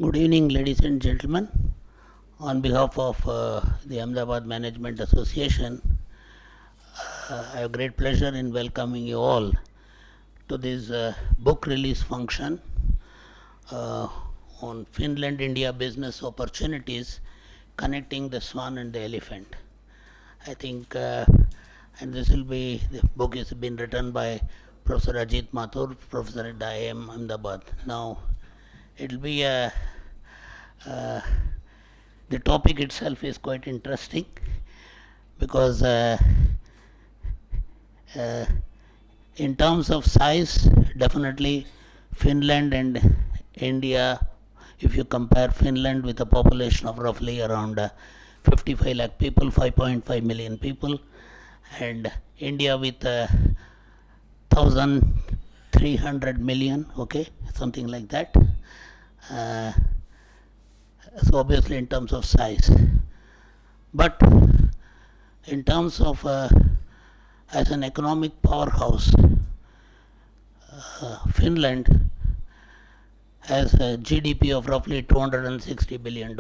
Good evening, ladies and gentlemen. On behalf of the Ahmedabad Management Association, I have great pleasure in welcoming you all to this book release function uh, on Finland-India business opportunities connecting the swan and the elephant. I think, and the book has been written by Professor Ajit Mathur, Professor at IIM Ahmedabad. Now, it will be uh, the topic itself is quite interesting because uh, in terms of size, definitely Finland and India, if you compare Finland with a population of roughly around 55 lakh people, 5.5 million people, and India with 1,300 million, okay, something like that. Uh, so obviously in terms of size, but in terms of as an economic powerhouse, Finland has a GDP of roughly $260 billion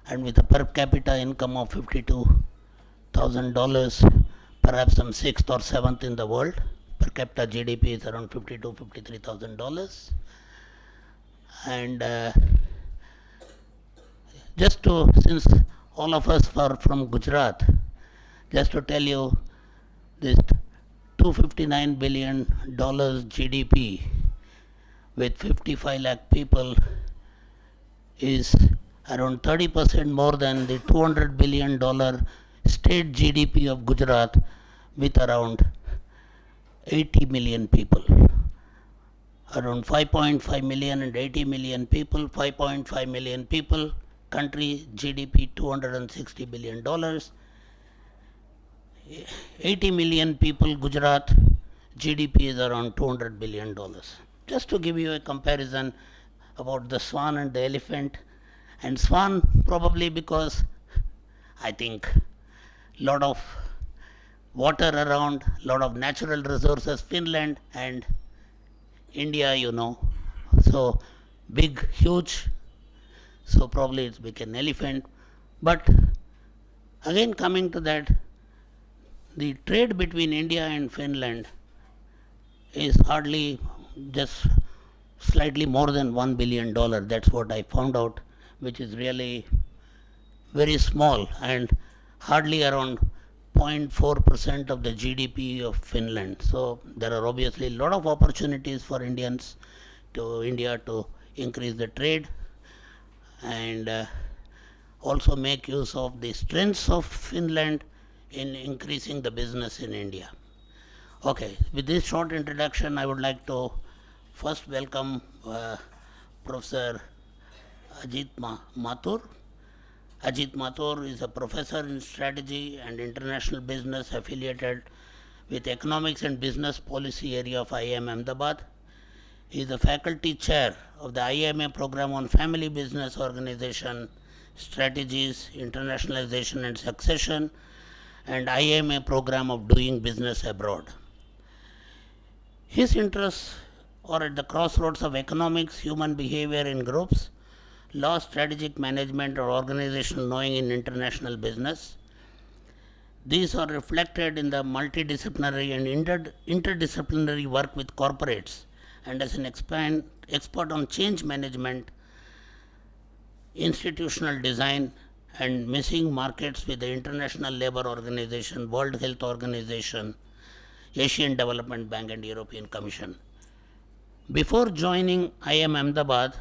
and with a per capita income of $52,000, perhaps some sixth or seventh in the world. Per capita GDP is around $53,000. And just to, since all of us are from Gujarat, just to tell you, this $259 billion GDP with 55 lakh people is around 30% more than the $200 billion state GDP of Gujarat with around 80 million people. Around 5.5 million and 80 million people, 5.5 million people, country GDP $260 billion. 80 million people, Gujarat, GDP is around $200 billion. Just to give you a comparison about the swan and the elephant, and swan probably because I think lot of water around, lot of natural resources, Finland and India, so big, huge, so probably it's become an elephant. But again, coming to that, the trade between India and Finland is hardly just slightly more than $1 billion. That's what I found out, which is really very small and hardly around 0.4% of the GDP of Finland. So there are obviously a lot of opportunities for India to increase the trade and also make use of the strengths of Finland in increasing the business in India. Okay, with this short introduction, I would like to first welcome Professor Ajit Mathur. Ajit Mathur is a professor in strategy and international business affiliated with economics and business policy area of IIM Ahmedabad. He is the faculty chair of the IIMA program on family business organization, strategies, internationalization and succession, and IIMA program of doing business abroad. His interests are at the crossroads of economics, human behavior in groups, law, strategic management, or organizational knowing in international business. These are reflected in the multidisciplinary and interdisciplinary work with corporates and as an expert on change management, institutional design, and missing markets with the International Labour Organization, World Health Organization, Asian Development Bank, and European Commission. Before joining IIM Ahmedabad,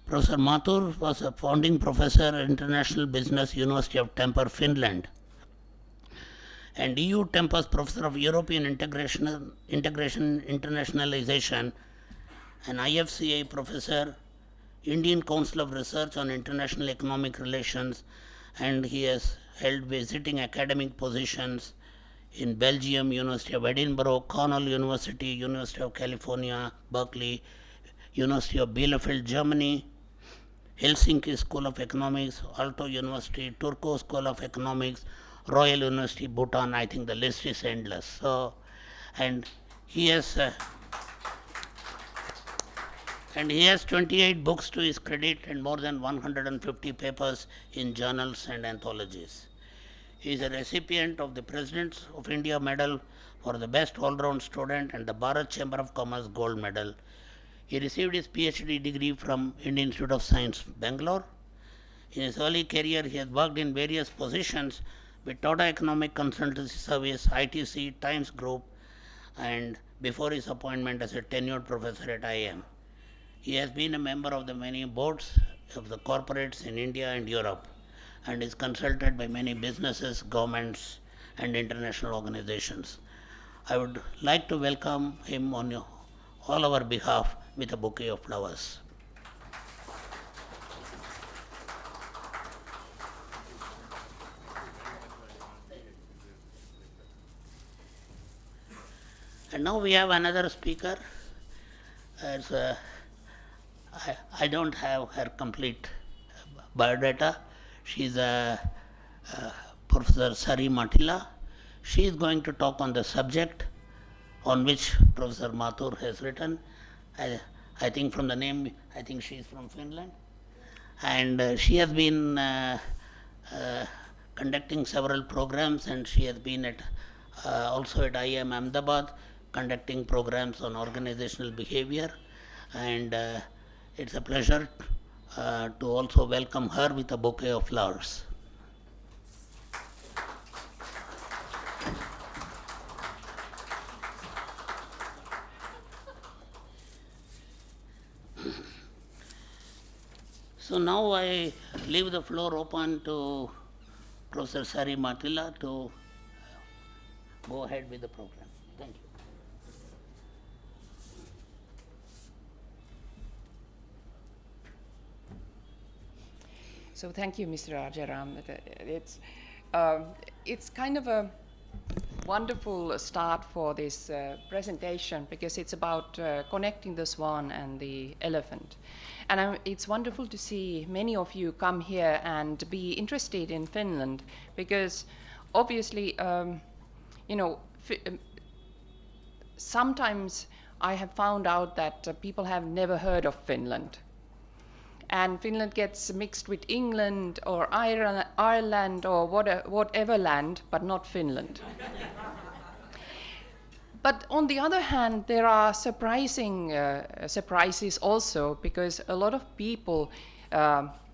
Professor Mathur was a founding professor at International Business, University of Tampere, Finland, and EU Tempus Professor of European Integration Internationalization, and IFCA Professor, Indian Council of Research on International Economic Relations, and he has held visiting academic positions in Belgium, University of Edinburgh, Cornell University, University of California, Berkeley, University of Bielefeld, Germany, Helsinki School of Economics, Aalto University, Turku School of Economics, Royal University, Bhutan. I think the list is endless. So, and he has And he has 28 books to his credit and more than 150 papers in journals and anthologies. He is a recipient of the President of India Medal for the Best All-Round Student and the Bharat Chamber of Commerce Gold Medal. He received his PhD degree from Indian Institute of Science, Bangalore. In his early career, he has worked in various positions with Tata Economic Consultancy Service, ITC, Times Group, and before his appointment as a tenured professor at IIM. He has been a member of the many boards of the corporates in India and Europe and is consulted by many businesses, governments, and international organizations. I would like to welcome him on all our behalf with a bouquet of flowers. And now we have another speaker. I don't have her complete biodata. She's Professor Sari Matila. She is going to talk on the subject on which Professor Mathur has written. I think from the name, I think she is from Finland. And she has been conducting several programs, and she has been at also at IIM Ahmedabad conducting programs on organizational behavior. And it's a pleasure to also welcome her with a bouquet of flowers. So now I leave the floor open to Professor Sari Matila to go ahead with the program. Thank you. So thank you, Mr. Rajaram. It's kind of a wonderful start for this presentation because it's about connecting the swan and the elephant. And it's wonderful to see many of you come here and be interested in Finland because obviously, sometimes I have found out that people have never heard of Finland. And Finland gets mixed with England or Ireland or whatever land, but not Finland. But on the other hand, there are surprising surprises also, because a lot of people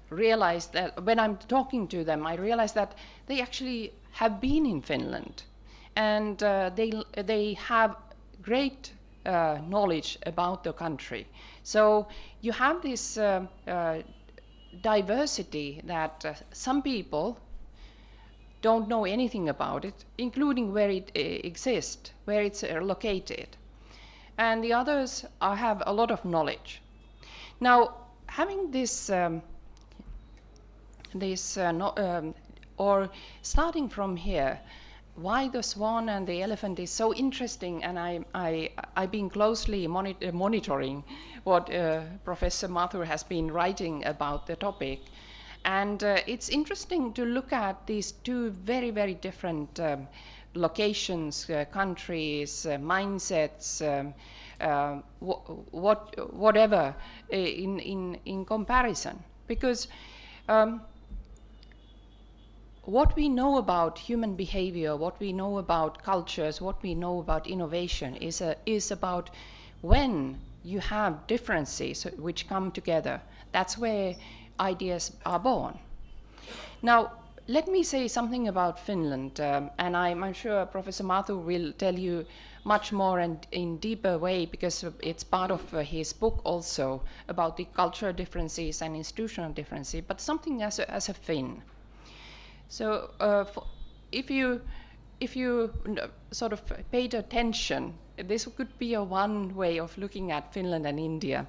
realize that when I'm talking to them, I realize that they actually have been in Finland, and they have great knowledge about the country. So you have this diversity that some people don't know anything about it, including where it exists, where it's located. And the others have a lot of knowledge. Now, having this, or starting from here, why the swan and the elephant is so interesting, and I've been closely monitoring what Professor Mathur has been writing about the topic. And it's interesting to look at these two very, very different locations, countries, mindsets, whatever in comparison. Because what we know about human behavior, what we know about cultures, what we know about innovation is about when you have differences which come together. That's where ideas are born. Now, let me say something about Finland, and I'm sure Professor Mathur will tell you much more and in deeper way, because it's part of his book also about the cultural differences and institutional differences, but something as a Finn. So if you sort of paid attention, this could be one way of looking at Finland and India.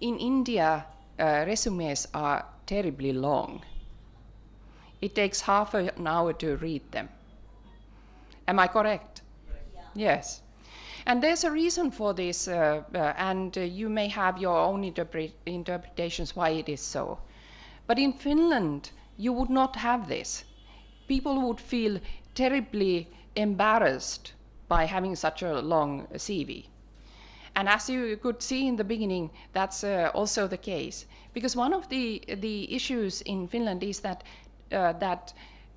In India, resumes are terribly long. It takes half an hour to read them. Am I correct? Yeah. Yes. And there's a reason for this, and you may have your own interpretations why it is so. But in Finland, you would not have this. People would feel terribly embarrassed by having such a long CV. And as you could see in the beginning, that's also the case. Because one of the issues in Finland is that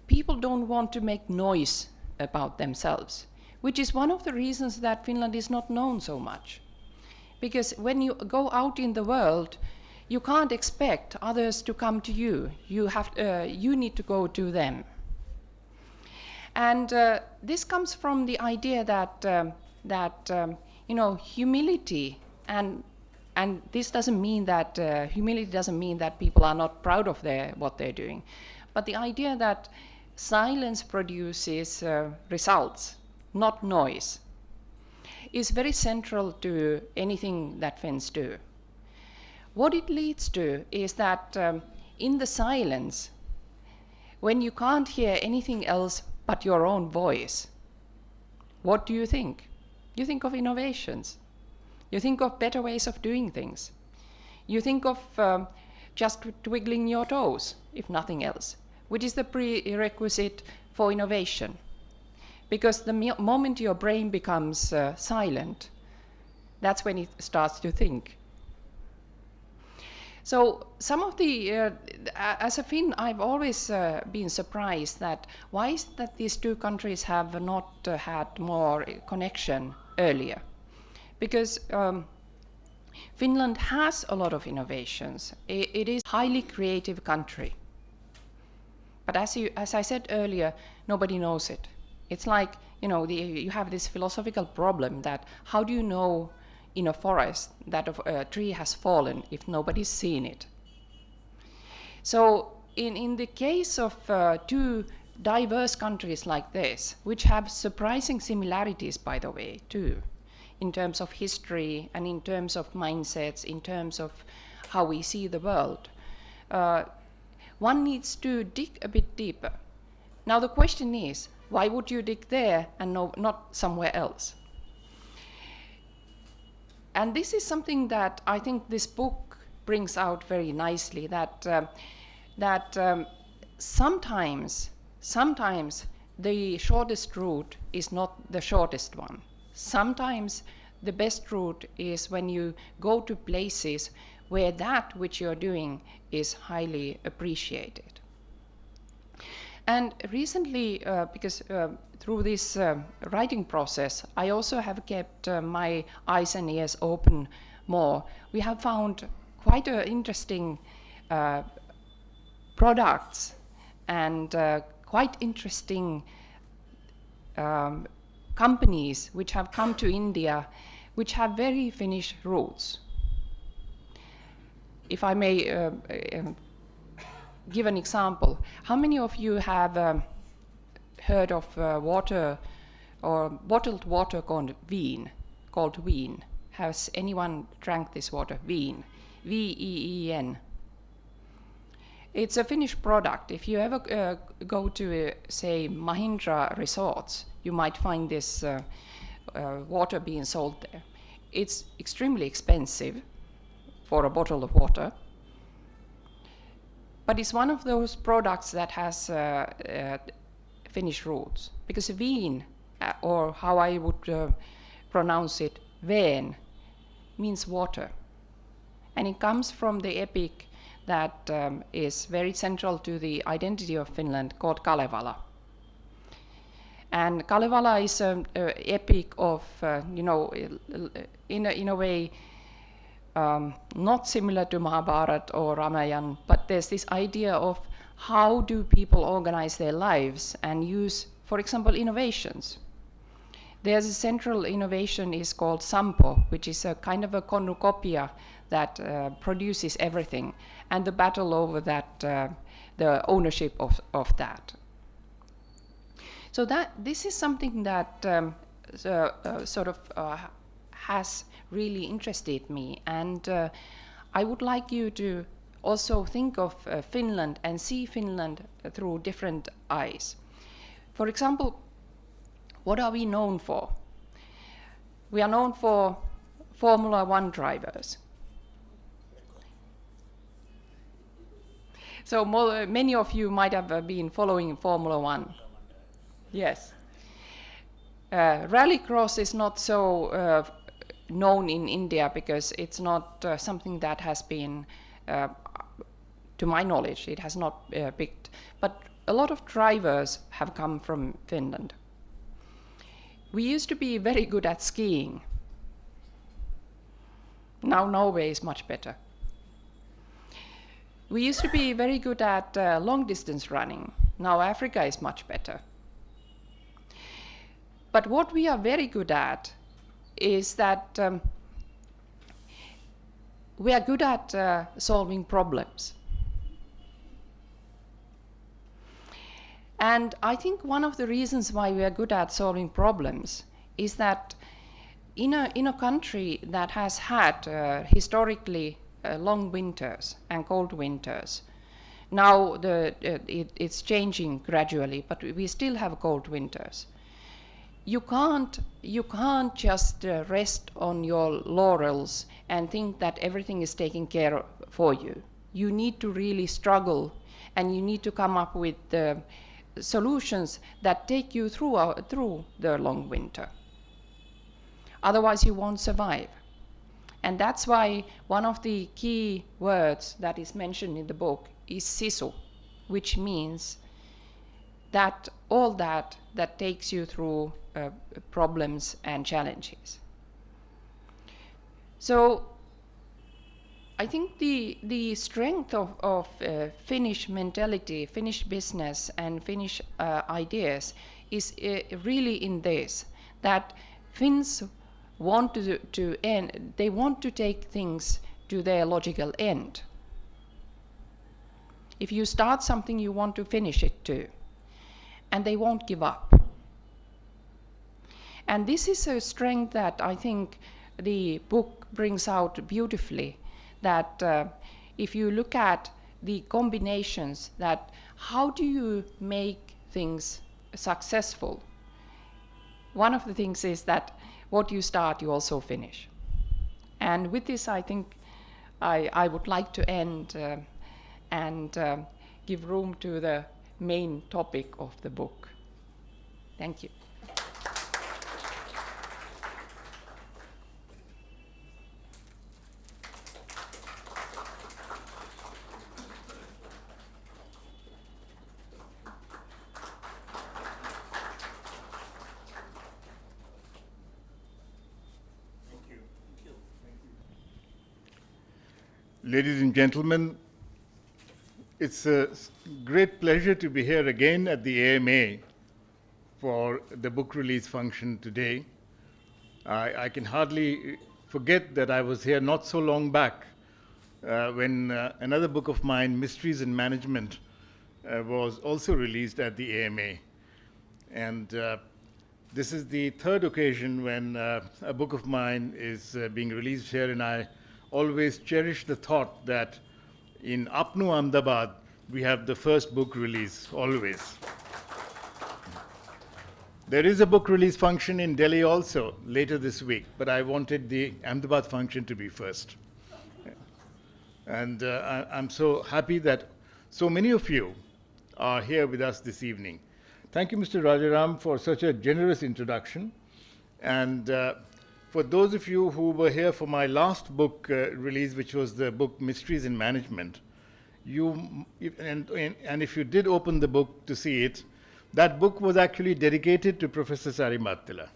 people don't want to make noise about themselves, which is one of the reasons that Finland is not known so much. Because when you go out in the world, you can't expect others to come to you. You need to go to them. And this comes from the idea that humility, and this doesn't mean that humility doesn't mean that people are not proud of what they're doing, but the idea that silence produces results, not noise, is very central to anything that Finns do. What it leads to is that in the silence, when you can't hear anything else but your own voice, what do you think? You think of innovations. You think of better ways of doing things. You think of just twiddling your toes, if nothing else, which is the prerequisite for innovation. Because the moment your brain becomes silent, that's when it starts to think. So some of the, as a Finn, I've always been surprised that why is it that these two countries have not had more connection earlier? Because Finland has a lot of innovations. It is a highly creative country. But as I said earlier, nobody knows it. It's like, you have this philosophical problem that how do you know in a forest that a tree has fallen if nobody's seen it? So in the case of two diverse countries like this, which have surprising similarities, by the way, too, in terms of history and in terms of mindsets, in terms of how we see the world, one needs to dig a bit deeper. Now the question is, why would you dig there and not somewhere else? And this is something that I think this book brings out very nicely, that sometimes the shortest route is not the shortest one. Sometimes the best route is when you go to places where that which you're doing is highly appreciated. And recently, because through this writing process, I also have kept my eyes and ears open more. We have found quite interesting products and quite interesting companies which have come to India, which have very Finnish roots. If I may give an example, how many of you have heard of water or bottled water called Veen? Has anyone drank this water? Veen, V-E-E-N. It's a Finnish product. If you ever go to, say, Mahindra resorts, you might find this water being sold there. It's extremely expensive for a bottle of water, but it's one of those products that has Finnish roots, because veen, or how I would pronounce it, veen, means water. And it comes from the epic that is very central to the identity of Finland, called Kalevala. And Kalevala is an epic of, in a way, not similar to Mahabharata or Ramayana, but there's this idea of how do people organize their lives and use, for example, innovations. There's a central innovation is called Sampo, which is a kind of a cornucopia that produces everything, and the battle over that, the ownership of that. So this is something that has really interested me, and I would like you to also think of Finland and see Finland through different eyes. For example, what are we known for? We are known for Formula One drivers. So many of you might have been following Formula One. Yes. Rallycross is not so known in India because it's not something that has been, to my knowledge, it has not picked. But a lot of drivers have come from Finland. We used to be very good at skiing. Now Norway is much better. We used to be very good at long distance running. Now Africa is much better. But what we are very good at is that we are good at solving problems. And I think one of the reasons why we are good at solving problems is that in a country that has had historically long winters and cold winters, now it's changing gradually, but we still have cold winters. You can't just rest on your laurels and think that everything is taken care of for you. You need to really struggle, and you need to come up with solutions that take you through the long winter. Otherwise you won't survive. And that's why one of the key words that is mentioned in the book is sisu, which means that all that takes you through problems and challenges. So I think the strength of Finnish mentality, Finnish business, and Finnish ideas is really in this, that Finns want to end, they want to take things to their logical end. If you start something, you want to finish it too, and they won't give up. And this is a strength that I think the book brings out beautifully, that if you look at the combinations, that how do you make things successful? One of the things is that what you start, you also finish. And with this, I think I would like to end and give room to the main topic of the book. Thank you. Ladies and gentlemen, it's a great pleasure to be here again at the AMA for the book release function today. I can hardly forget that I was here not so long back when another book of mine, Mysteries in Management, was also released at the AMA. And this is the third occasion when a book of mine is being released here, and I always cherish the thought that in Apnu Ahmedabad, we have the first book release, always. There is a book release function in Delhi also later this week, but I wanted the Ahmedabad function to be first. And I'm so happy that so many of you are here with us this evening. Thank you, Mr. Rajaram, for such a generous introduction. And for those of you who were here for my last book release, which was the book Mysteries in Management, and if you did open the book to see it, that book was actually dedicated to Professor Sari Marttila.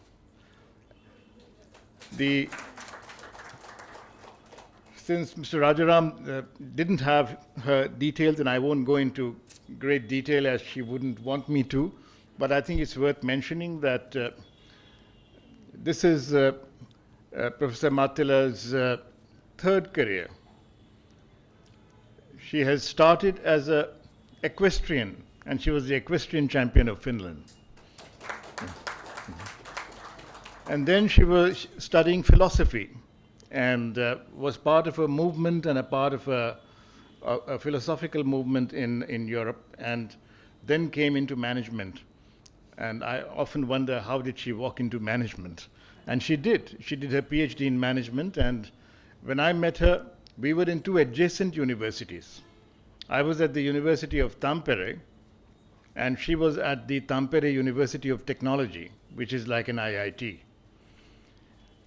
Since Mr. Rajaram didn't have her details, and I won't go into great detail as she wouldn't want me to, but I think it's worth mentioning that this is Professor Marttila's third career. She has started as an equestrian, and she was the equestrian champion of Finland. And then she was studying philosophy and was part of a movement and a part of a philosophical movement in Europe, and then came into management. And I often wonder, how did she walk into management? And she did. She did her PhD in management, and when I met her, we were in two adjacent universities. I was at the University of Tampere, and she was at the Tampere University of Technology, which is like an IIT.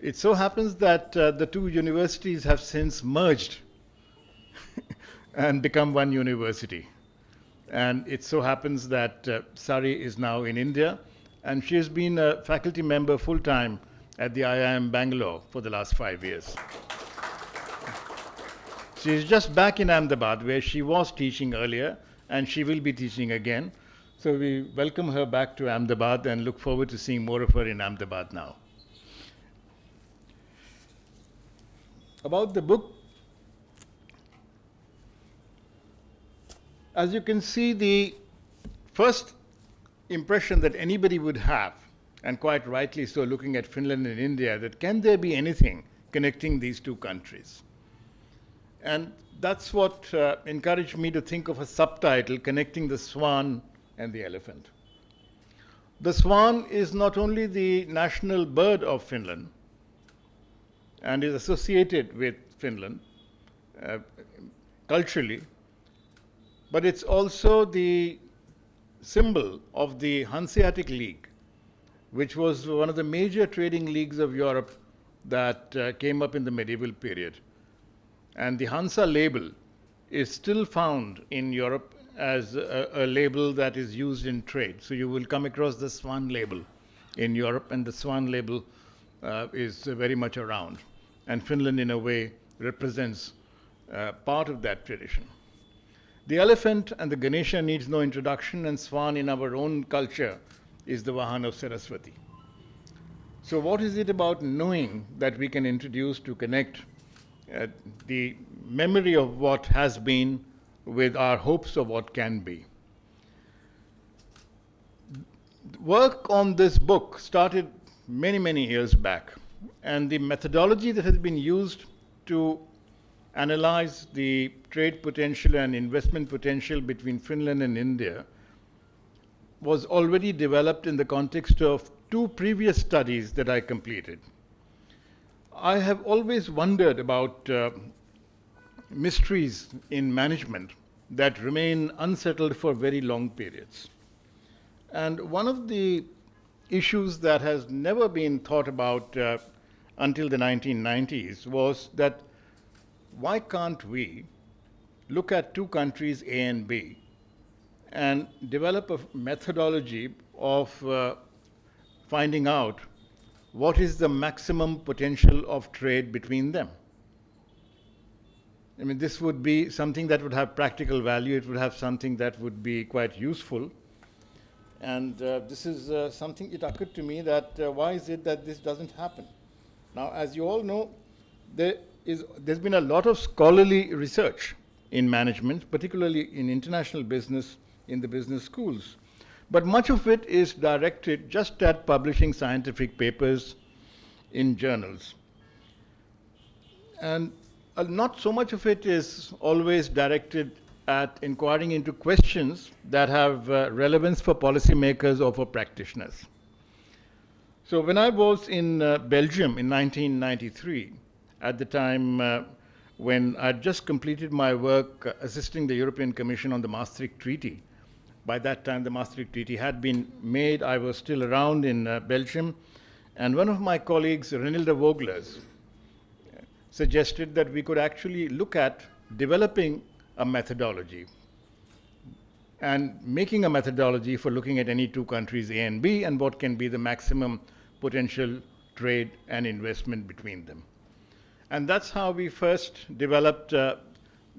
It so happens that the two universities have since merged and become one university. And it so happens that Sari is now in India, and she has been a faculty member full-time at the IIM Bangalore for the last 5 years. She is just back in Ahmedabad, where she was teaching earlier, and she will be teaching again. So we welcome her back to Ahmedabad and look forward to seeing more of her in Ahmedabad now. About the book, as you can see, the first impression that anybody would have, and quite rightly so, looking at Finland and India, that can there be anything connecting these two countries? And that's what encouraged me to think of a subtitle, Connecting the Swan and the Elephant. The swan is not only the national bird of Finland and is associated with Finland culturally, but it's also the symbol of the Hanseatic League, which was one of the major trading leagues of Europe that came up in the medieval period. And the Hansa label is still found in Europe as a label that is used in trade. So you will come across the Swan label in Europe, and the Swan label is very much around. And Finland, in a way, represents part of that tradition. The elephant and the Ganesha needs no introduction, and Swan in our own culture is the Vahan of Saraswati. So what is it about knowing that we can introduce to connect the memory of what has been with our hopes of what can be? Work on this book started many, many years back, and the methodology that has been used to analyze the trade potential and investment potential between Finland and India was already developed in the context of two previous studies that I completed. I have always wondered about mysteries in management that remain unsettled for very long periods. And one of the issues that has never been thought about until the 1990s was that why can't we look at two countries, A and B, and develop a methodology of finding out what is the maximum potential of trade between them? I mean, this would be something that would have practical value. It would have something that would be quite useful. And this is something, it occurred to me that why is it that this doesn't happen? Now, as you all know, there's been a lot of scholarly research in management, particularly in international business, in the business schools. But much of it is directed just at publishing scientific papers in journals. And not so much of it is always directed at inquiring into questions that have relevance for policymakers or for practitioners. So when I was in Belgium in 1993, at the time when I'd just completed my work assisting the European Commission on the Maastricht Treaty, by that time the Maastricht Treaty had been made. I was still around in Belgium, and one of my colleagues, Renilde Voglers, suggested that we could actually look at developing a methodology and making a methodology for looking at any two countries, A and B, and what can be the maximum potential trade and investment between them. And that's how we first developed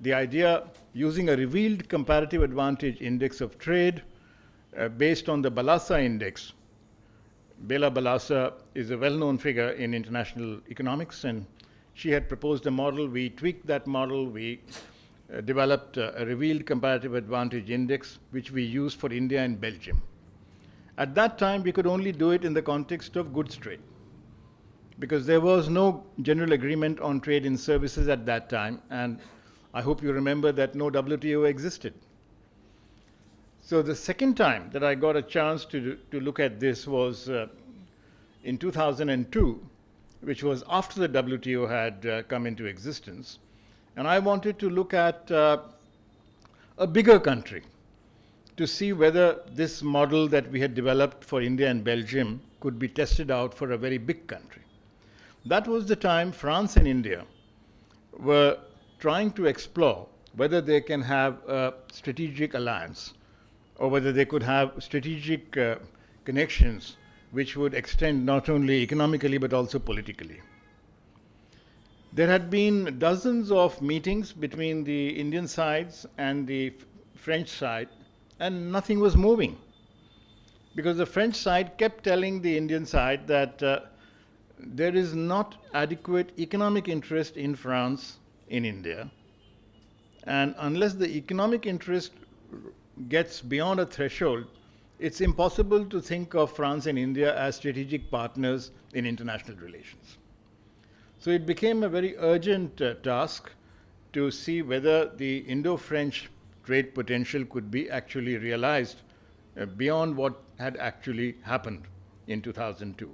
the idea using a revealed comparative advantage index of trade based on the Balassa index. Bela Balassa is a well-known figure in international economics, and she had proposed a model. We tweaked that model. We developed a revealed comparative advantage index, which we used for India and Belgium. At that time, we could only do it in the context of goods trade, because there was no general agreement on trade in services at that time, and I hope you remember that no WTO existed. So the second time that I got a chance to look at this was in 2002, which was after the WTO had come into existence. And I wanted to look at a bigger country to see whether this model that we had developed for India and Belgium could be tested out for a very big country. That was the time France and India were trying to explore whether they can have a strategic alliance or whether they could have strategic connections which would extend not only economically but also politically. There had been dozens of meetings between the Indian sides and the French side, and nothing was moving. Because the French side kept telling the Indian side that there is not adequate economic interest in France in India, and unless the economic interest gets beyond a threshold, it's impossible to think of France and India as strategic partners in international relations. So it became a very urgent task to see whether the Indo-French trade potential could be actually realized beyond what had actually happened in 2002.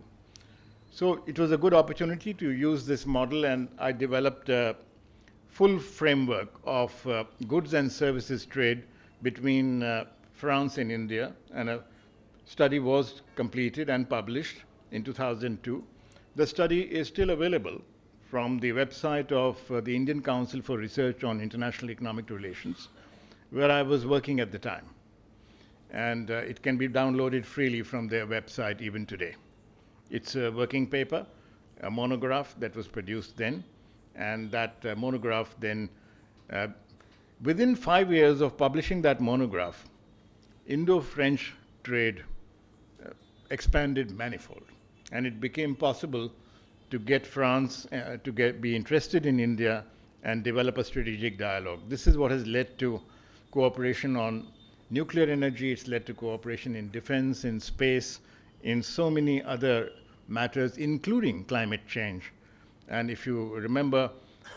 So it was a good opportunity to use this model, and I developed a full framework of goods and services trade between France and India, and a study was completed and published in 2002. The study is still available from the website of the Indian Council for Research on International Economic Relations, where I was working at the time. And it can be downloaded freely from their website even today. It's a working paper, a monograph that was produced then, and that monograph then, within 5 years of publishing that monograph, Indo-French trade expanded manifold, and it became possible to get France to be interested in India and develop a strategic dialogue. This is what has led to cooperation on nuclear energy. It's led to cooperation in defense, in space, in so many other matters, including climate change. And if you remember,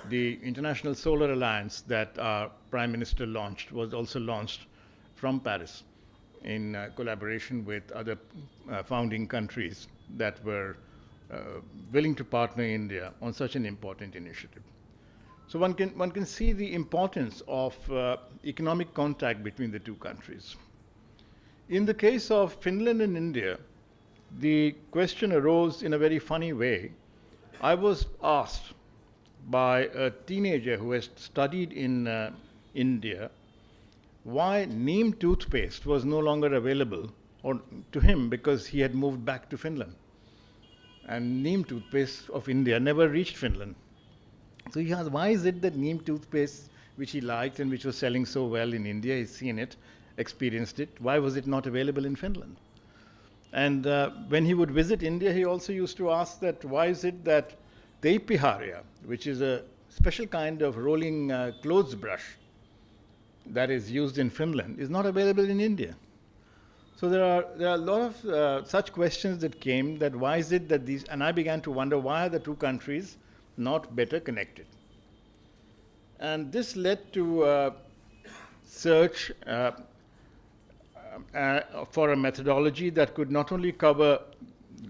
the International Solar Alliance that our Prime Minister launched was also launched from Paris in collaboration with other founding countries that were willing to partner India on such an important initiative. So one can see the importance of economic contact between the two countries. In the case of Finland and India, the question arose in a very funny way. I was asked by a teenager who has studied in India why neem toothpaste was no longer available to him, because he had moved back to Finland. And neem toothpaste of India never reached Finland. So he asked, why is it that neem toothpaste, which he liked and which was selling so well in India, he's seen it, experienced it, why was it not available in Finland? And when he would visit India, he also used to ask that why is it that the ipiharia, which is a special kind of rolling clothes brush that is used in Finland, is not available in India. So there are a lot of such questions that came, that why is it that these, and I began to wonder, why are the two countries not better connected? And this led to a search for a methodology that could not only cover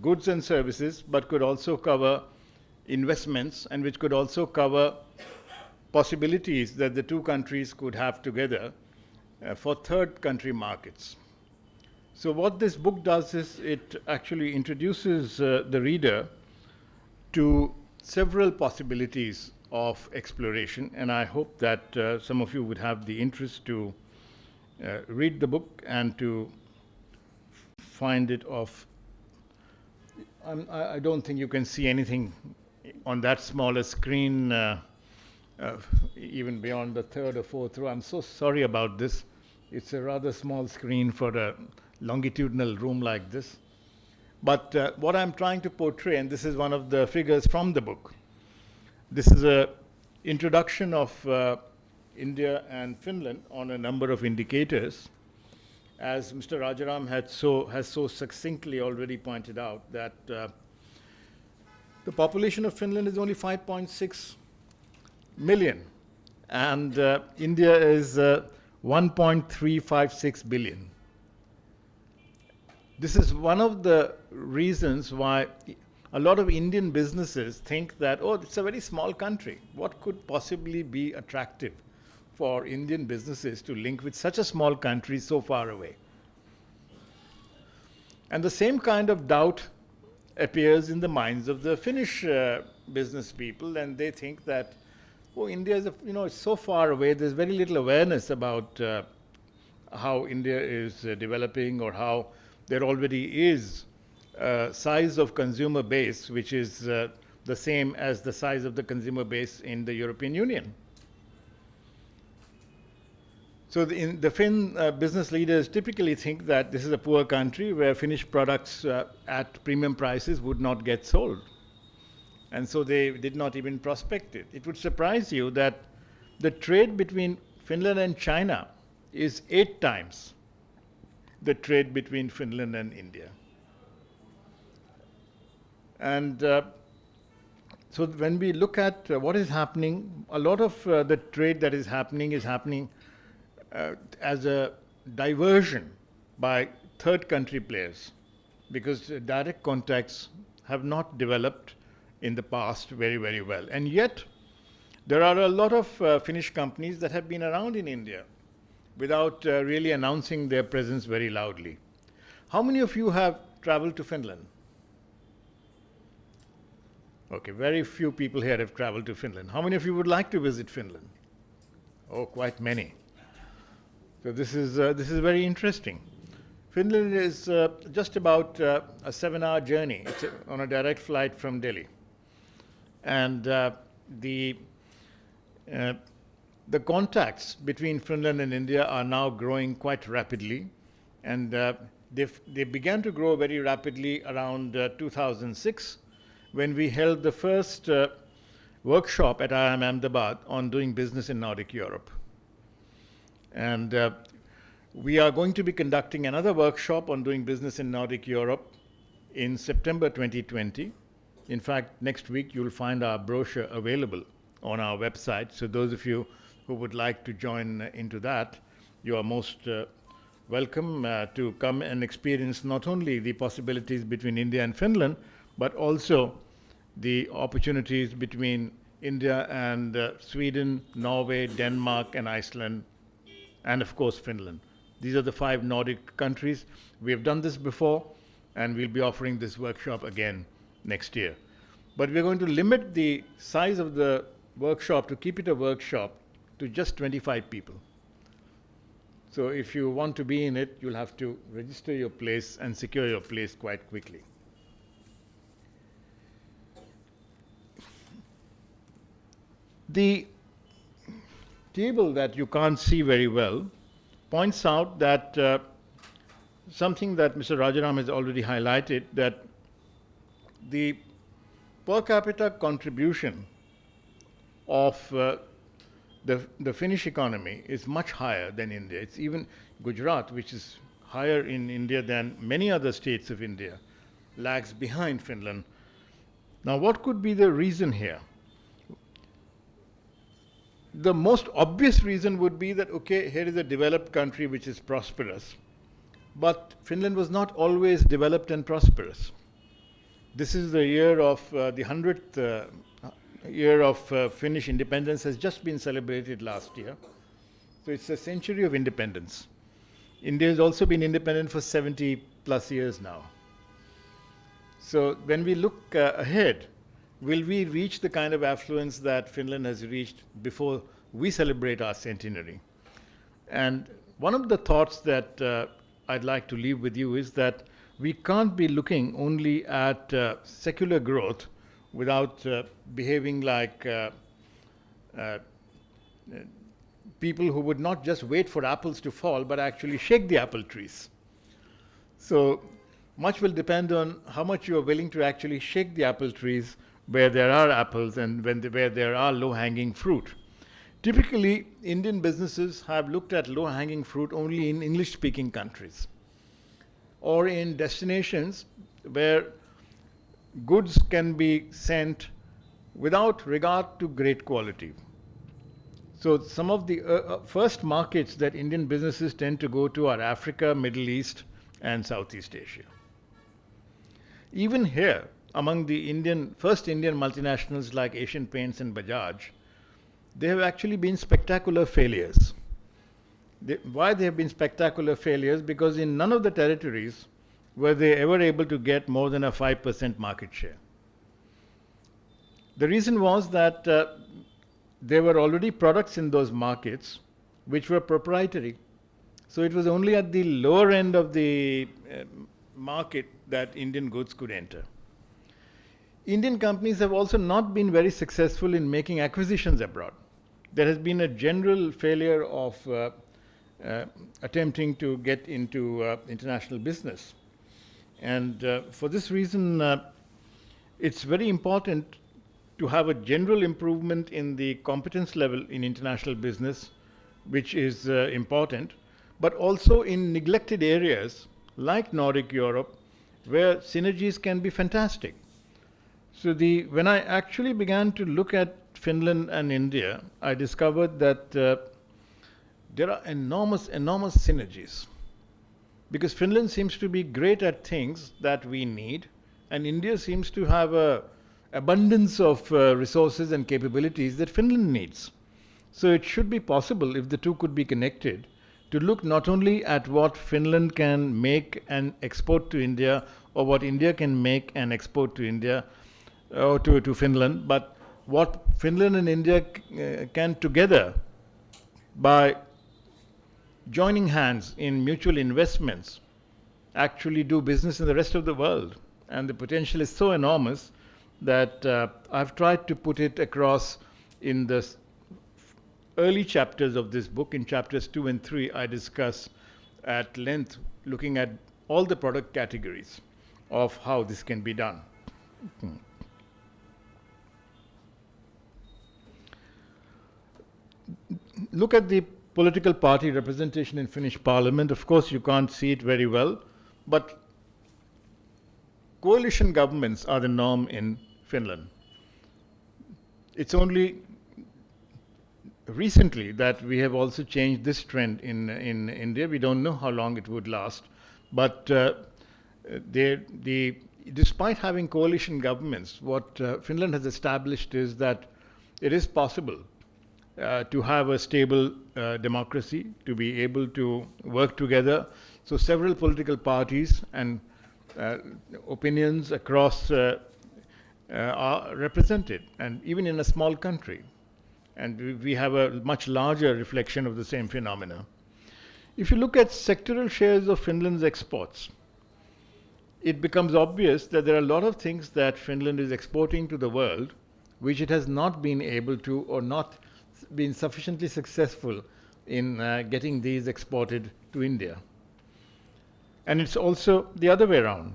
goods and services, but could also cover investments, and which could also cover possibilities that the two countries could have together for third country markets. So what this book does is it actually introduces the reader to several possibilities of exploration, and I hope that some of you would have the interest to read the book and to find it of. I don't think you can see anything on that smaller screen, even beyond the third or fourth row. I'm so sorry about this. It's a rather small screen for a longitudinal room like this. But what I'm trying to portray, and this is one of the figures from the book, this is an introduction of India and Finland on a number of indicators. As Mr. Rajaram has so succinctly already pointed out, that the population of Finland is only 5.6 million, and India is 1.356 billion. This is one of the reasons why a lot of Indian businesses think that, oh, it's a very small country. What could possibly be attractive for Indian businesses to link with such a small country so far away? And the same kind of doubt appears in the minds of the Finnish business people, and they think that, oh, India is, it's so far away. There's very little awareness about how India is developing, or how there already is size of consumer base which is the same as the size of the consumer base in the European Union. So the Finn business leaders typically think that this is a poor country where finished products at premium prices would not get sold. And so they did not even prospect it. It would surprise you that the trade between Finland and China is 8 times the trade between Finland and India. And so when we look at what is happening, a lot of the trade that is happening as a diversion by third country players, because direct contacts have not developed in the past very, very well. And yet, there are a lot of Finnish companies that have been around in India without really announcing their presence very loudly. How many of you have traveled to Finland? Okay, very few people here have traveled to Finland. How many of you would like to visit Finland? Oh, quite many. So this is very interesting. Finland is just about a 7-hour journey. It's on a direct flight from Delhi. And the contacts between Finland and India are now growing quite rapidly. And they began to grow very rapidly around 2006, when we held the first workshop at IIM Ahmedabad on doing business in Nordic Europe. And we are going to be conducting another workshop on doing business in Nordic Europe in September 2020. In fact, next week you'll find our brochure available on our website. So those of you who would like to join into that, you are most welcome to come and experience not only the possibilities between India and Finland, but also the opportunities between India and Sweden, Norway, Denmark, and Iceland, and of course Finland. These are the 5 Nordic countries. We have done this before, and we'll be offering this workshop again next year. But we're going to limit the size of the workshop, to keep it a workshop, to just 25 people. So if you want to be in it, you'll have to register your place and secure your place quite quickly. The table that you can't see very well points out that something that Mr. Rajaram has already highlighted, that the per capita contribution of the Finnish economy is much higher than India. It's even Gujarat, which is higher in India than many other states of India, lags behind Finland. Now, what could be the reason here? The most obvious reason would be that, okay, here is a developed country which is prosperous, but Finland was not always developed and prosperous. This is the year of the 100th year of Finnish independence has just been celebrated last year. So it's a century of independence. India has also been independent for 70 plus years now. So when we look ahead, will we reach the kind of affluence that Finland has reached before we celebrate our centenary? And one of the thoughts that I'd like to leave with you is that we can't be looking only at secular growth without behaving like people who would not just wait for apples to fall, but actually shake the apple trees. So much will depend on how much you are willing to actually shake the apple trees where there are apples and where there are low-hanging fruit. Typically, Indian businesses have looked at low-hanging fruit only in English-speaking countries, or in destinations where goods can be sent without regard to great quality. So some of the first markets that Indian businesses tend to go to are Africa, Middle East, and Southeast Asia. Even here, among the first Indian multinationals like Asian Paints and Bajaj, they have actually been spectacular failures. Why they have been spectacular failures? Because in none of the territories were they ever able to get more than a 5% market share. The reason was that there were already products in those markets which were proprietary. So it was only at the lower end of the market that Indian goods could enter. Indian companies have also not been very successful in making acquisitions abroad. There has been a general failure of attempting to get into international business. And for this reason, it's very important to have a general improvement in the competence level in international business, which is important, but also in neglected areas like Nordic Europe, where synergies can be fantastic. So when I actually began to look at Finland and India, I discovered that there are enormous synergies. Because Finland seems to be great at things that we need, and India seems to have an abundance of resources and capabilities that Finland needs. So it should be possible, if the two could be connected, to look not only at what Finland can make and export to India, or what India can make and export to India, or to Finland, but what Finland and India can together, by joining hands in mutual investments, actually do business in the rest of the world. And the potential is so enormous that I've tried to put it across in the early chapters of this book. In chapters 2 and 3, I discuss at length, looking at all the product categories of how this can be done. Look at the political party representation in Finnish parliament. Of course, you can't see it very well, but coalition governments are the norm in Finland. It's only recently that we have also changed this trend in India. We don't know how long it would last, but despite having coalition governments, what Finland has established is that it is possible to have a stable democracy, to be able to work together. So several political parties and opinions across are represented, and even in a small country. And we have a much larger reflection of the same phenomena. If you look at sectoral shares of Finland's exports, it becomes obvious that there are a lot of things that Finland is exporting to the world which it has not been able to, or not been sufficiently successful in getting these exported to India. And it's also the other way around.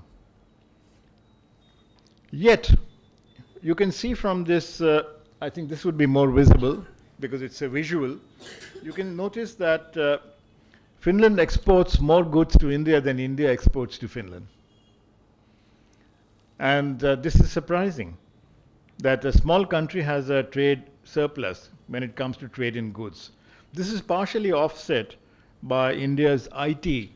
Yet, you can see from this, I think this would be more visible because it's a visual. You can notice that Finland exports more goods to India than India exports to Finland. And this is surprising, that a small country has a trade surplus when it comes to trade in goods. This is partially offset by India's IT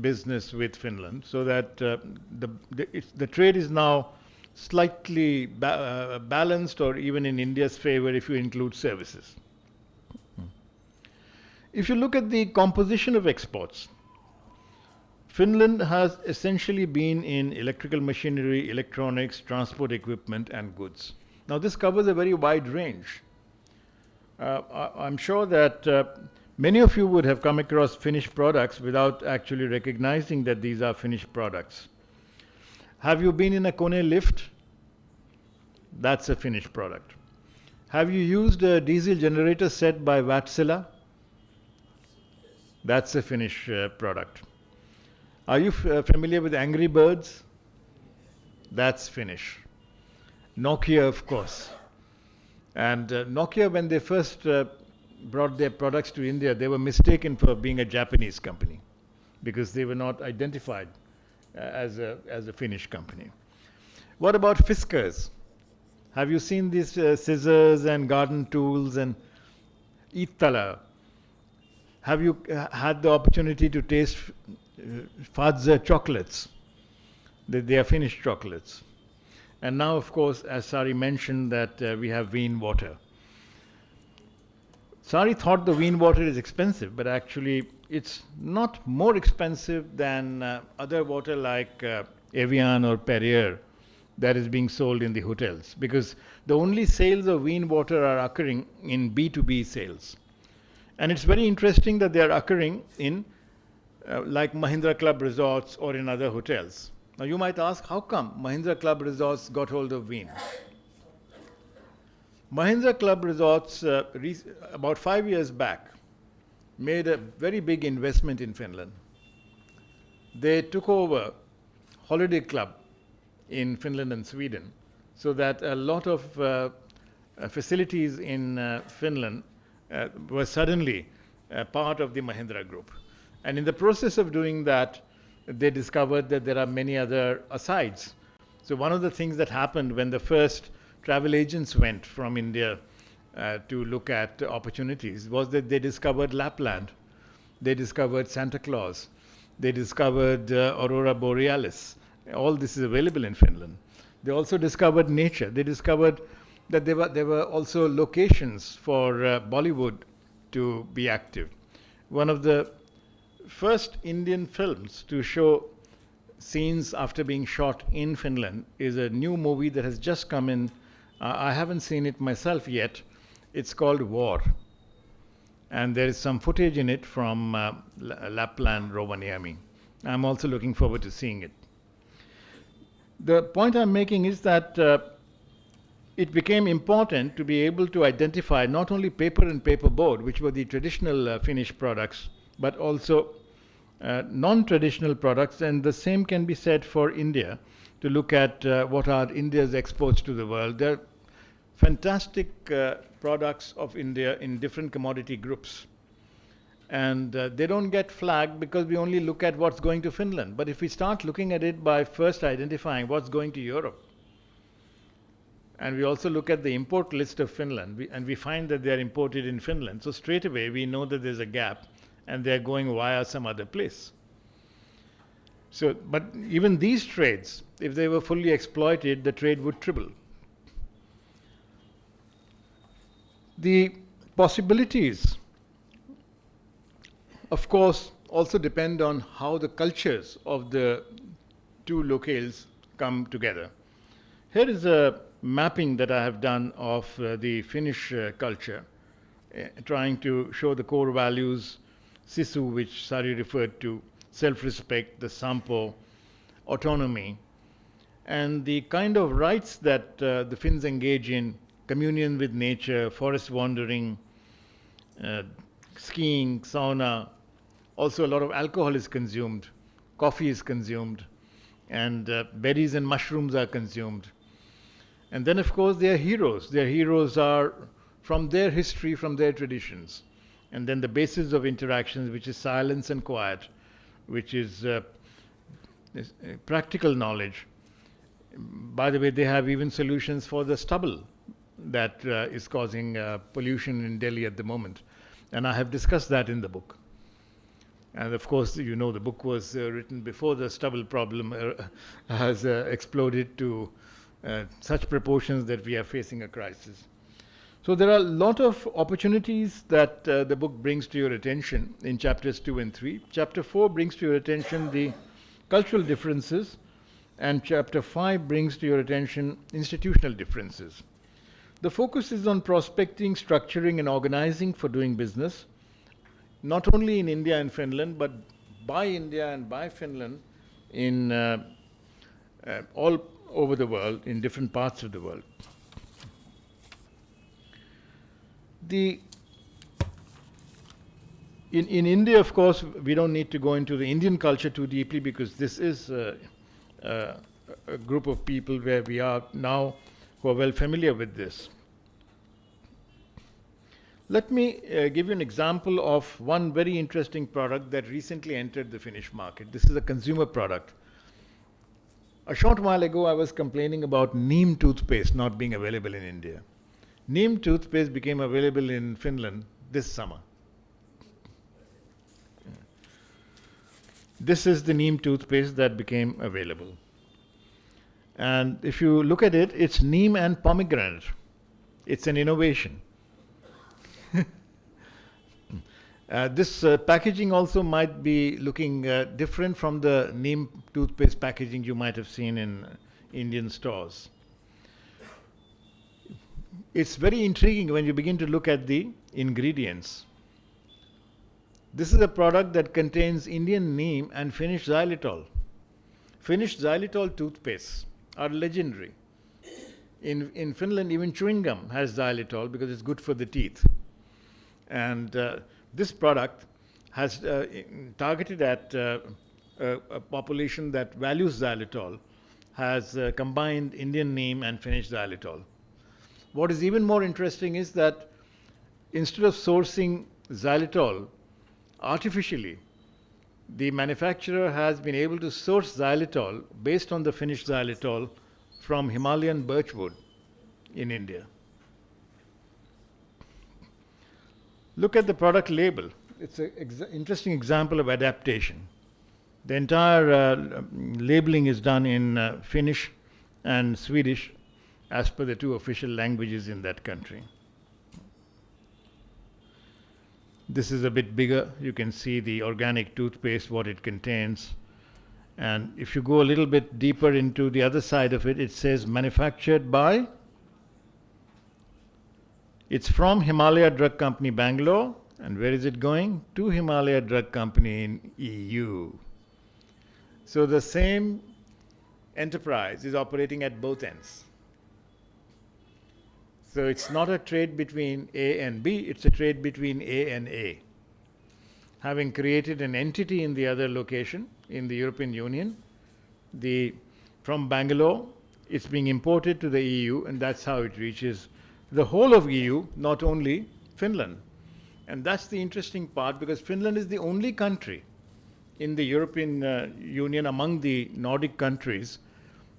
business with Finland, so that the trade is now slightly balanced, or even in India's favor if you include services. If you look at the composition of exports, Finland has essentially been in electrical machinery, electronics, transport equipment, and goods. Now, this covers a very wide range. I'm sure that many of you would have come across Finnish products without actually recognizing that these are Finnish products. Have you been in a Kone lift? That's a Finnish product. Have you used a diesel generator set by Wärtsilä? That's a Finnish product. Are you familiar with Angry Birds? That's Finnish. Nokia, of course. And Nokia, when they first brought their products to India, they were mistaken for being a Japanese company because they were not identified as a Finnish company. What about Fiskars? Have you seen these scissors and garden tools and Iittala? Have you had the opportunity to taste Fadze chocolates? They are Finnish chocolates. And now, of course, as Sari mentioned, that we have Veen water. Sari thought the Veen water is expensive, but actually it's not more expensive than other water like Evian or Perrier, that is being sold in the hotels, because the only sales of Wien water are occurring in B2B sales. And it's very interesting that they are occurring in like Mahindra Club resorts or in other hotels. Now you might ask, how come Mahindra Club resorts got hold of Wien? Mahindra Club resorts about 5 years back made a very big investment in Finland. They took over Holiday Club in Finland and Sweden, so that a lot of facilities in Finland were suddenly part of the Mahindra Group. And in the process of doing that, they discovered that there are many other asides. So one of the things that happened when the first travel agents went from India to look at opportunities was that they discovered Lapland, they discovered Santa Claus, they discovered Aurora Borealis. All this is available in Finland. They also discovered nature. They discovered that there were also locations for Bollywood to be active. One of the first Indian films to show scenes after being shot in Finland is a new movie that has just come in. I haven't seen it myself yet. It's called War. And there is some footage in it from Lapland, Rovaniemi. I'm also looking forward to seeing it. The point I'm making is that it became important to be able to identify not only paper and paperboard, which were the traditional Finnish products, but also non-traditional products. And the same can be said for India, to look at what are India's exports to the world. There are fantastic products of India in different commodity groups. And they don't get flagged because we only look at what's going to Finland. But if we start looking at it by first identifying what's going to Europe, and we also look at the import list of Finland, and we find that they're imported in Finland, so straight away we know that there's a gap and they're going via some other place. So, but even these trades, if they were fully exploited, the trade would triple. The possibilities, of course, also depend on how the cultures of the two locales come together. Here is a mapping that I have done of the Finnish culture, trying to show the core values, sisu, which Sari referred to, self-respect, the sampo, autonomy, and the kind of rights that the Finns engage in: communion with nature, forest wandering, skiing, sauna. Also a lot of alcohol is consumed, coffee is consumed, and berries and mushrooms are consumed. And then of course they are heroes. Their heroes are from their history, from their traditions. And then the basis of interactions, which is silence and quiet, which is practical knowledge. By the way, they have even solutions for the stubble that is causing pollution in Delhi at the moment. And I have discussed that in the book. And of course, you know, the book was written before the stubble problem has exploded to such proportions that we are facing a crisis. So there are a lot of opportunities that the book brings to your attention in chapters 2 and 3. Chapter 4 brings to your attention the cultural differences, and chapter 5 brings to your attention institutional differences. The focus is on prospecting, structuring, and organizing for doing business, not only in India and Finland, but by India and by Finland in all over the world, in different parts of the world. In India, of course, we don't need to go into the Indian culture too deeply, because this is a group of people where we are now who are well familiar with this. Let me give you an example of one very interesting product that recently entered the Finnish market. This is a consumer product. A short while ago, I was complaining about neem toothpaste not being available in India. Neem toothpaste became available in Finland this summer. This is the neem toothpaste that became available. And if you look at it, it's neem and pomegranate. It's an innovation. This packaging also might be looking different from the neem toothpaste packaging you might have seen Indian stores. It's very intriguing when you begin to look at the ingredients. This is a product that contains Indian neem and Finnish xylitol. Finnish xylitol toothpastes are legendary. In Finland, even chewing gum has xylitol because it's good for the teeth. And this product has targeted at a population that values xylitol, has combined Indian neem and Finnish xylitol. What is even more interesting is that instead of sourcing xylitol artificially, the manufacturer has been able to source xylitol based on the Finnish xylitol from Himalayan birchwood in India. Look at the product label. It's an interesting example of adaptation. The entire labeling is done in Finnish and Swedish as per the two official languages in that country. This is a bit bigger. You can see the organic toothpaste, what it contains. And if you go a little bit deeper into the other side of it, it says manufactured by, it's from Himalaya Drug Company, Bangalore. And where is it going? To Himalaya Drug Company in EU. So the same enterprise is operating at both ends. So it's not a trade between A and B, it's a trade between A and A. Having created an entity in the other location, in the European Union, from Bangalore, it's being imported to the EU, and that's how it reaches the whole of EU, not only Finland. And that's the interesting part, because Finland is the only country in the European Union among the Nordic countries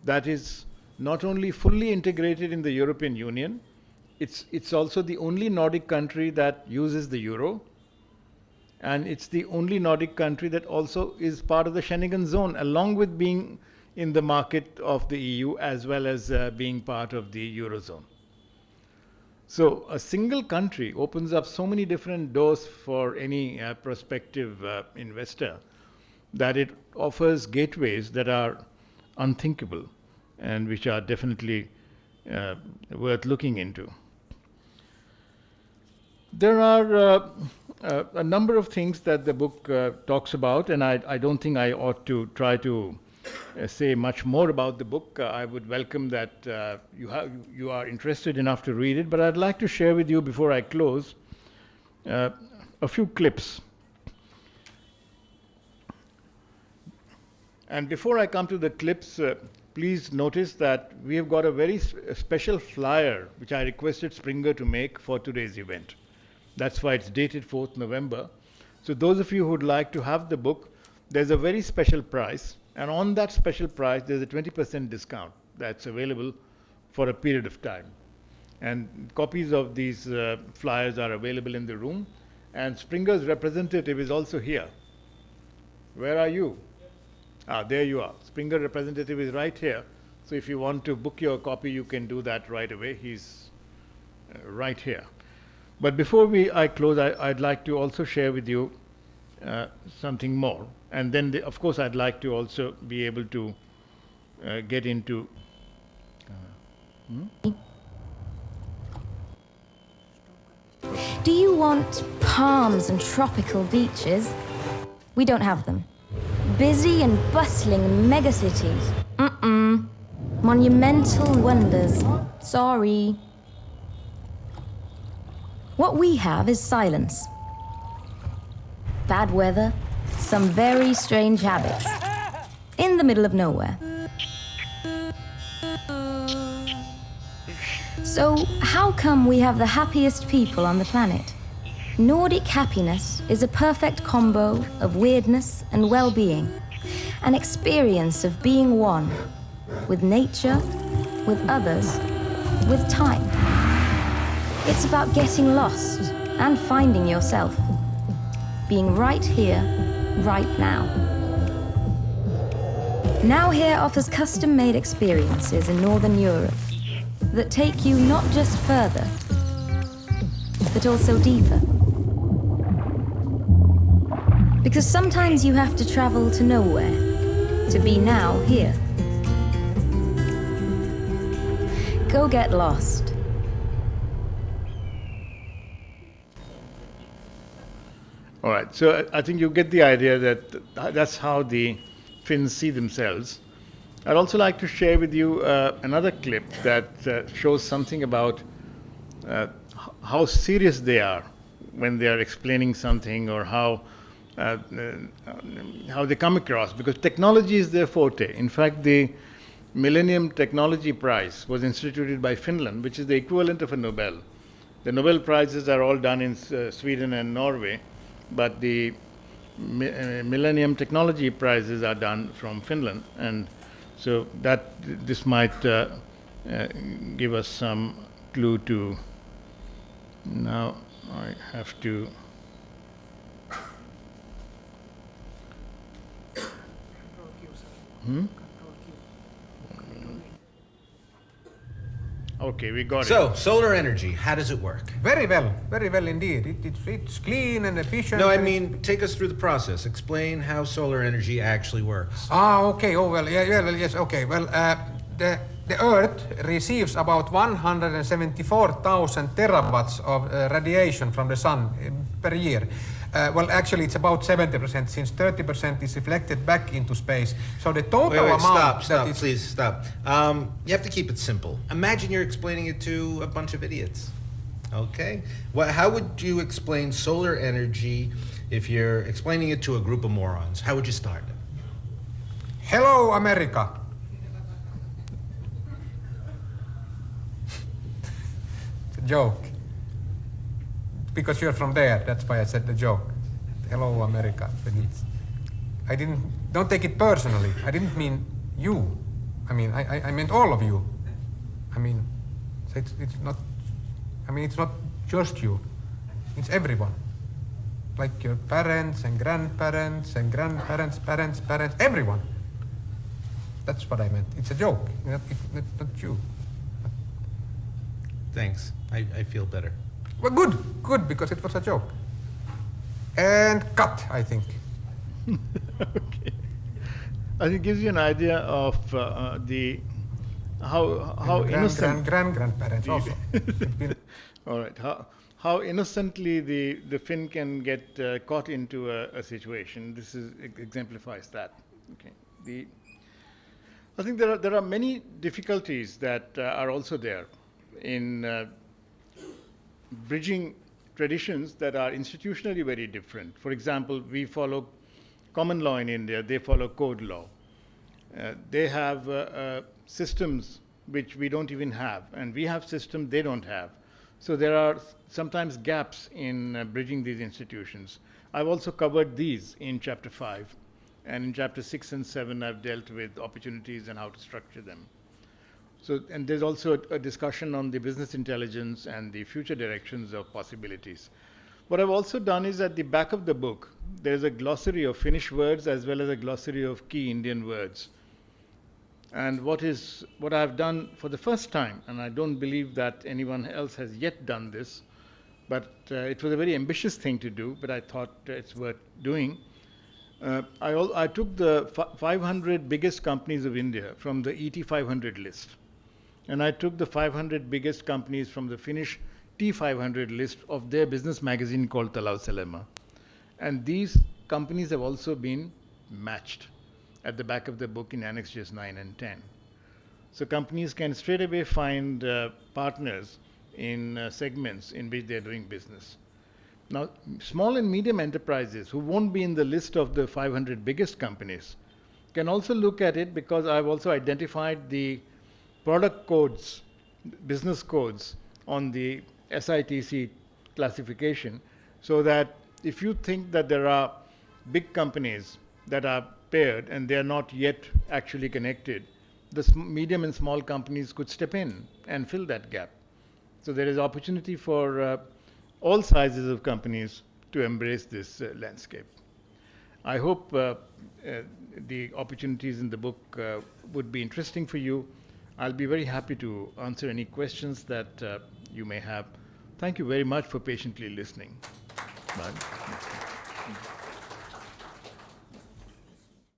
that is not only fully integrated in the European Union, it's also the only Nordic country that uses the euro, and it's the only Nordic country that also is part of the Schengen zone, along with being in the market of the EU as well as being part of the eurozone. So a single country opens up so many different doors for any prospective investor that it offers gateways that are unthinkable and which are definitely worth looking into. There are a number of things that the book talks about, and I don't think I ought to try to say much more about the book. I would welcome that you are interested enough to read it, but I'd like to share with you before I close a few clips. And before I come to the clips, please notice that we have got a very special flyer which I requested Springer to make for today's event. That's why it's dated 4th November. So those of you who would like to have the book, there's a very special price. And on that special price, there's a 20% discount that's available for a period of time. And copies of these flyers are available in the room. And Springer's representative is also here. Where are you? Ah, there you are. Springer representative is right here. So if you want to book your copy, you can do that right away. He's right here. But before I close, I'd like to also share with you something more. And then, of course, I'd like to also be able to get into... Do you want palms and tropical beaches? We don't have them. Busy and bustling megacities? Monumental wonders? Sorry. What we have is silence. Bad weather, some very strange habits. In the middle of nowhere. So, how come we have the happiest people on the planet? Nordic happiness is a perfect combo of weirdness and well-being. An experience of being one. With nature, with others, with time. It's about getting lost and finding yourself. Being right here, right now. Now Here offers custom-made experiences in Northern Europe that take you not just further, but also deeper. Because sometimes you have to travel to nowhere to be now here. Go get lost. All right, so I think you get the idea that that's how the Finns see themselves. I'd also like to share with you another clip that shows something about how serious they are when they are explaining something, or how they come across, because technology is their forte. In fact, the Millennium Technology Prize was instituted by Finland, which is the equivalent of a Nobel. The Nobel Prizes are all done in Sweden and Norway, but the Millennium Technology Prizes are done from Finland, and so this might give us some clue to. Now I have to. Okay, we got it. So, solar energy, how does it work? Very well indeed. It's clean and efficient. No, I and mean, take us through the process. Explain how solar energy actually works. Okay. Oh, well, yes, okay. Well, the Earth receives about 174,000 terawatts of radiation from the sun per year. Well, actually, it's about 70%, since 30% is reflected back into space. So the total Wait, amount please stop. You have to keep it simple. Imagine you're explaining it to a bunch of idiots. Okay? How would you explain solar energy if you're explaining it to a group of morons? How would you start? Hello, America. It's a joke. Because you're from there, that's why I said the joke. Hello, America. But don't take it personally. I didn't mean you. I mean, I meant all of you. I mean, so it's not just you. It's everyone. Like your parents and grandparents and grandparents, parents, everyone. That's what I meant. It's a joke, not you. Thanks. I feel better. Well, good, because it was a joke. And cut, I think. Okay. I think it gives you an idea of how innocent. Grandparents also. All right. How innocently the Finn can get caught into a situation. This exemplifies that. Okay. I think there are many difficulties that are also there in bridging traditions that are institutionally very different. For example, we follow common law in India, they follow code law. They have systems which we don't even have, and we have systems they don't have. So there are sometimes gaps in bridging these institutions. I've also covered these in chapter 5, and in chapter 6 and 7 I've dealt with opportunities and how to structure them. So, and there's also a discussion on the business intelligence and the future directions of possibilities. What I've also done is at the back of the book, there's a glossary of Finnish words as well as a glossary of key Indian words. And what I've done for the first time, and I don't believe that anyone else has yet done this, but it was a very ambitious thing to do, but I thought it's worth doing. I took the 500 biggest companies of India from the ET 500 list. And I took the 500 biggest companies from the Finnish T500 list of their business magazine called Taloussalemma. And these companies have also been matched at the back of the book in annexes 9 and 10. So companies can straight away find partners in segments in which they're doing business. Now, small and medium enterprises who won't be in the list of the 500 biggest companies can also look at it, because I've also identified the product codes, business codes on the SITC classification, so that if you think that there are big companies that are paired and they are not yet actually connected, the medium and small companies could step in and fill that gap. So there is opportunity for all sizes of companies to embrace this landscape. I hope the opportunities in the book would be interesting for you. I'll be very happy to answer any questions that you may have. Thank you very much for patiently listening. Bye.